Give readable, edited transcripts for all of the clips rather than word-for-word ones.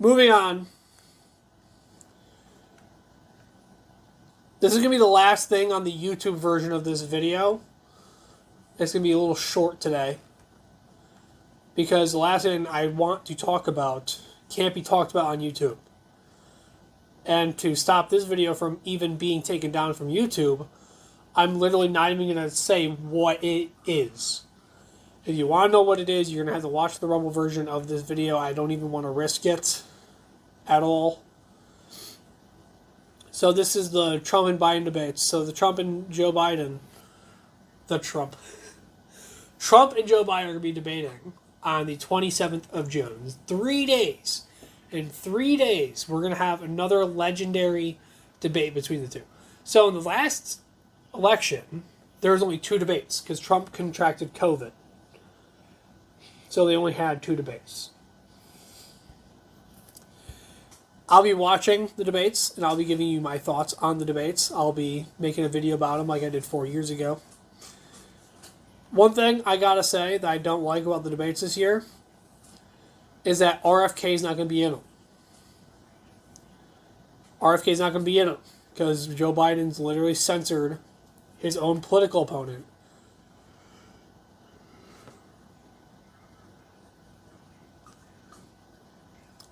moving on. This is going to be the last thing on the YouTube version of this video. It's going to be a little short today. Because the last thing I want to talk about can't be talked about on YouTube. And to stop this video from even being taken down from YouTube, I'm literally not even going to say what it is. If you want to know what it is, you're going to have to watch the Rumble version of this video. I don't even want to risk it at all. So this is the Trump and Biden debates. So the Trump and Joe Biden... Trump and Joe Biden are going to be debating on the 27th of June. 3 days. In 3 days, we're going to have another legendary debate between the two. So in the last election, there was only 2 debates because Trump contracted COVID. So they only had 2 debates. I'll be watching the debates, and I'll be giving you my thoughts on the debates. I'll be making a video about them like I did 4 years ago. One thing I gotta say that I don't like about the debates this year is that RFK is not going to be in them. RFK is not going to be in them because Joe Biden's literally censored his own political opponent.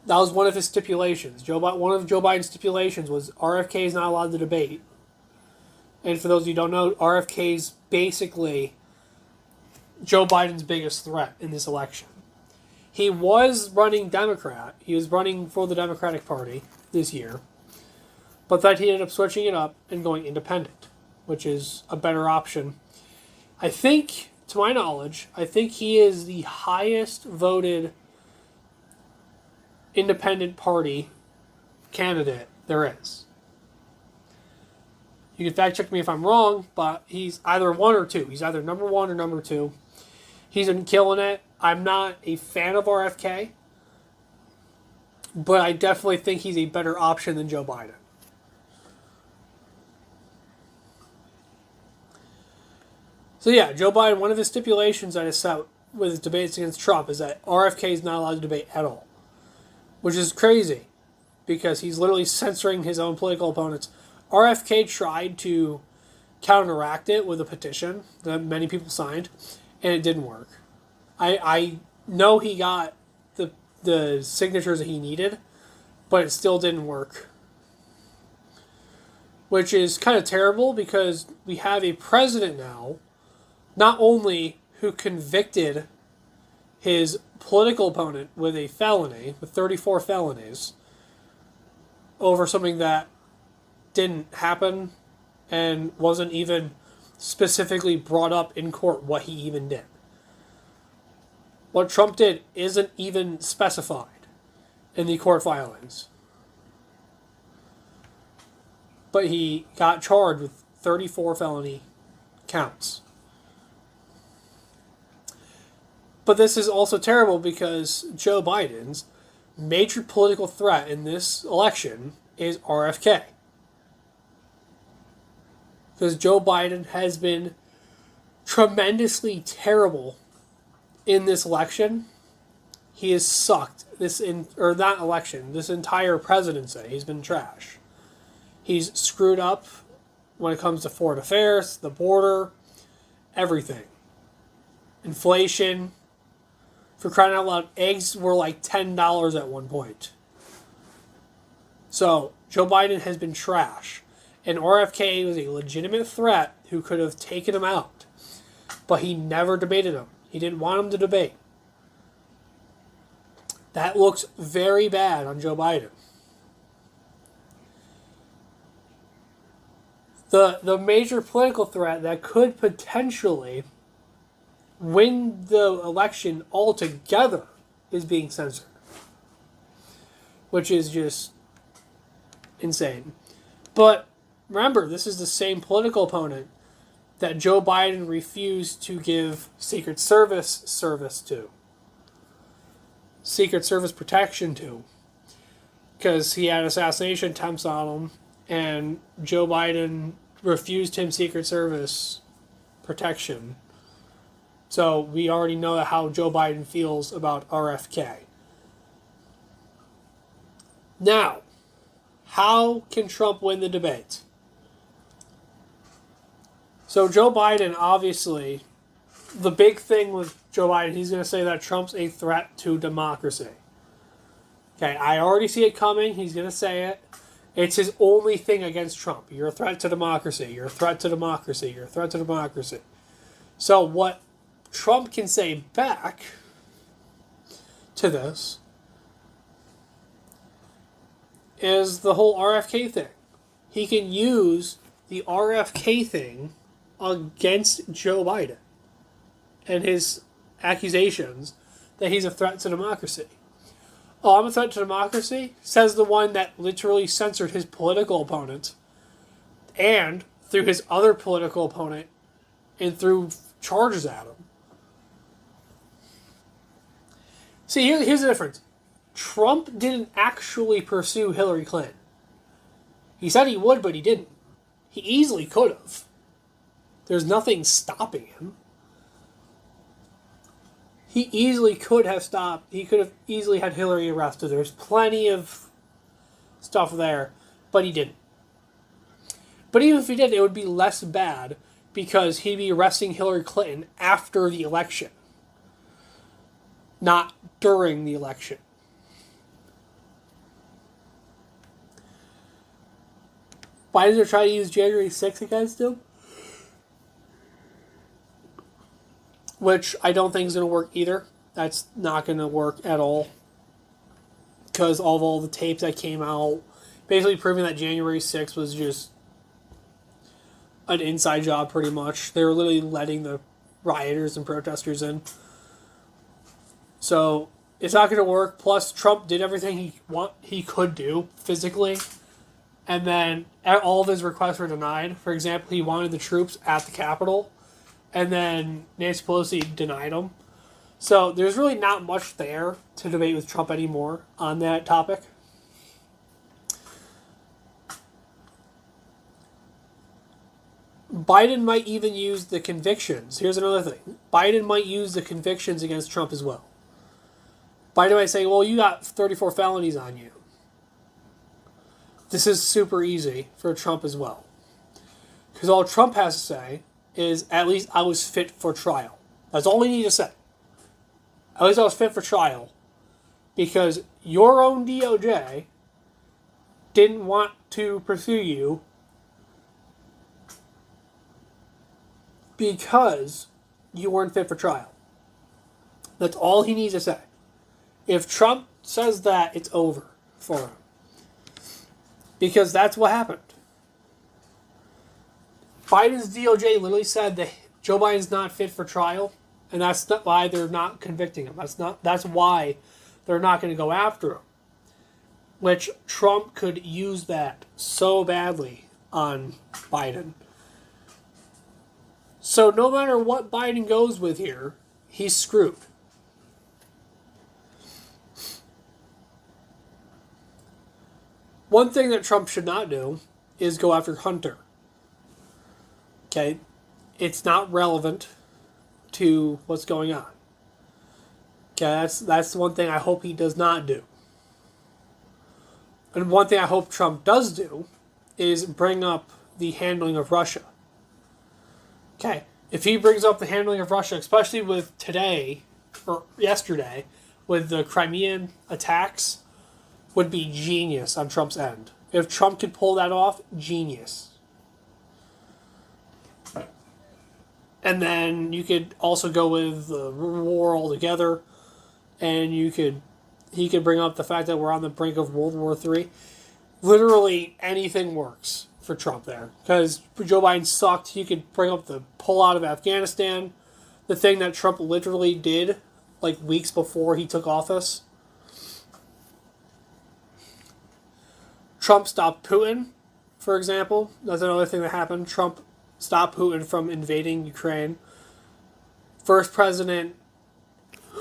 That was one of his stipulations. One of Joe Biden's stipulations was RFK is not allowed to debate. And for those of you who don't know, RFK is basically Joe Biden's biggest threat in this election. He was running Democrat. He was running for the Democratic Party this year. But then he ended up switching it up and going independent, which is a better option. I think, to my knowledge, I think he is the highest voted independent party candidate there is. You can fact check me if I'm wrong, but he's either 1 or 2. He's either number 1 or number 2. He's been killing it. I'm not a fan of RFK, but I definitely think he's a better option than Joe Biden. So yeah, Joe Biden, one of his stipulations that is set with his debates against Trump is that RFK is not allowed to debate at all. Which is crazy, because he's literally censoring his own political opponents. RFK tried to counteract it with a petition that many people signed, and it didn't work. I know he got the signatures that he needed, but it still didn't work. Which is kind of terrible, because we have a president now, not only who convicted his political opponent with a felony, with 34 felonies, over something that didn't happen and wasn't even specifically brought up in court what he even did. What Trump did isn't even specified in the court filings. But he got charged with 34 felony counts. But this is also terrible because Joe Biden's major political threat in this election is RFK. Because Joe Biden has been tremendously terrible in this election. He has sucked this entire presidency. He's been trash. He's screwed up when it comes to foreign affairs, the border, everything. Inflation. For crying out loud, eggs were like $10 at one point. So, Joe Biden has been trash. And RFK was a legitimate threat who could have taken him out. But he never debated him. He didn't want him to debate. That looks very bad on Joe Biden. The major political threat that could potentially win the election altogether is being censored. Which is just insane. But remember, this is the same political opponent that Joe Biden refused to give Secret Service to. Secret Service protection to. Because he had assassination attempts on him, and Joe Biden refused him Secret Service protection. So we already know how Joe Biden feels about RFK. Now, how can Trump win the debate? So Joe Biden, obviously, the big thing with Joe Biden, he's going to say that Trump's a threat to democracy. Okay, I already see it coming. He's going to say it. It's his only thing against Trump. You're a threat to democracy. You're a threat to democracy. You're a threat to democracy. So what Trump can say back to this is the whole RFK thing. He can use the RFK thing against Joe Biden and his accusations that he's a threat to democracy. Oh, I'm a threat to democracy, says the one that literally censored his political opponent and threw his other political opponent and threw charges at him. See, here's the difference. Trump didn't actually pursue Hillary Clinton. He said he would, but he didn't. He easily could have. There's nothing stopping him. He easily could have stopped. He could have easily had Hillary arrested. There's plenty of stuff there, but he didn't. But even if he did, it would be less bad because he'd be arresting Hillary Clinton after the election, not during the election. Biden's going to try to use January 6th against him, which I don't think is going to work either. That's not going to work at all because of all the tapes that came out basically proving that January 6th was just an inside job pretty much. They were literally letting the rioters and protesters in. So it's not going to work. Plus, Trump did everything he could do physically, and then all of his requests were denied. For example, he wanted the troops at the Capitol, and then Nancy Pelosi denied them. So there's really not much there to debate with Trump anymore on that topic. Biden might even use the convictions. Here's another thing. Biden might use the convictions against Trump as well. Biden might say, well, you got 34 felonies on you. This is super easy for Trump as well. Because all Trump has to say is, at least I was fit for trial. That's all he needs to say. At least I was fit for trial. Because your own DOJ didn't want to pursue you because you weren't fit for trial. That's all he needs to say. If Trump says that, it's over for him. Because that's what happened. Biden's DOJ literally said that Joe Biden's not fit for trial, and that's not why they're not convicting him. That's why they're not going to go after him. Which Trump could use that so badly on Biden. So no matter what Biden goes with here, he's screwed. One thing that Trump should not do is go after Hunter. Okay? It's not relevant to what's going on. Okay, that's one thing I hope he does not do. And one thing I hope Trump does do is bring up the handling of Russia. Okay, if he brings up the handling of Russia, especially with today, or yesterday, with the Crimean attacks, would be genius on Trump's end. If Trump could pull that off, genius. And then you could also go with the war altogether, and he could bring up the fact that we're on the brink of World War III. Literally anything works for Trump there. Because Joe Biden sucked. He could bring up the pullout of Afghanistan, the thing that Trump literally did like weeks before he took office. Trump stopped Putin, for example. That's another thing that happened. Trump stopped Putin from invading Ukraine. First president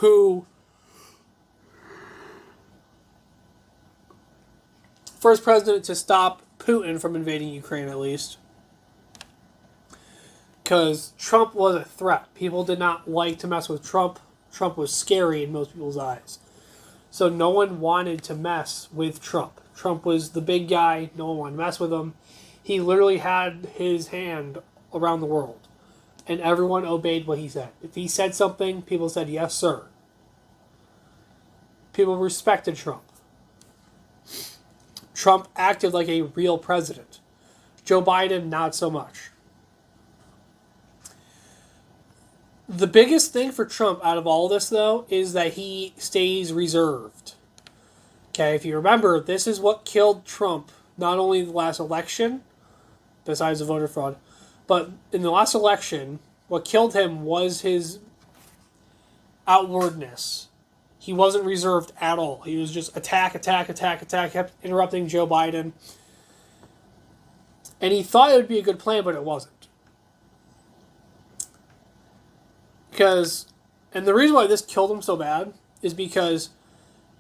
to stop Putin from invading Ukraine, at least. Because Trump was a threat. People did not like to mess with Trump. Trump was scary in most people's eyes. So no one wanted to mess with Trump. Trump was the big guy. No one wanted to mess with him. He literally had his hand around the world. And everyone obeyed what he said. If he said something, people said, yes, sir. People respected Trump. Trump acted like a real president. Joe Biden, not so much. The biggest thing for Trump out of all this, though, is that he stays reserved. Okay, if you remember, this is what killed Trump, not only in the last election, besides the voter fraud, but in the last election, what killed him was his outwardness. He wasn't reserved at all. He was just attack, kept interrupting Joe Biden. And he thought it would be a good plan, but it wasn't. And the reason why this killed him so bad is because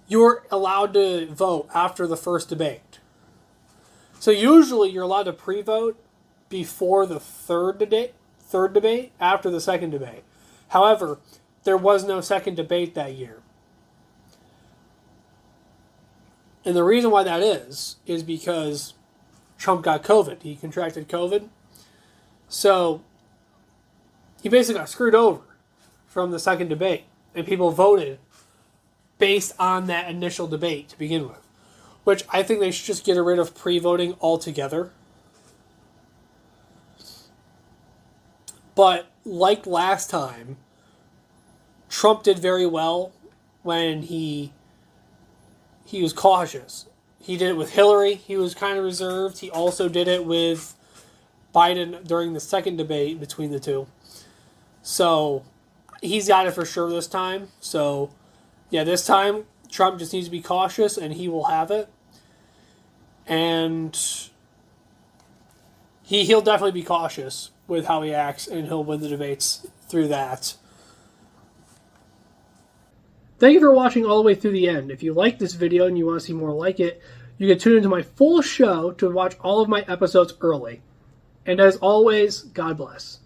you were allowed to vote after the first debate. So usually you're allowed to pre-vote before the third debate, after the second debate. However, there was no second debate that year. And the reason why that is because Trump got COVID. He contracted COVID. So he basically got screwed over from the second debate. And people voted based on that initial debate to begin with. Which I think they should just get rid of pre-voting altogether. But like last time, Trump did very well when he was cautious. He did it with Hillary. He was kind of reserved. He also did it with Biden during the second debate between the two. So he's got it for sure this time. So yeah, this time Trump just needs to be cautious and he will have it. And he'll definitely be cautious with how he acts, and he'll win the debates through that. Thank you for watching all the way through the end. If you like this video and you want to see more like it, you can tune into my full show to watch all of my episodes early. And as always, God bless.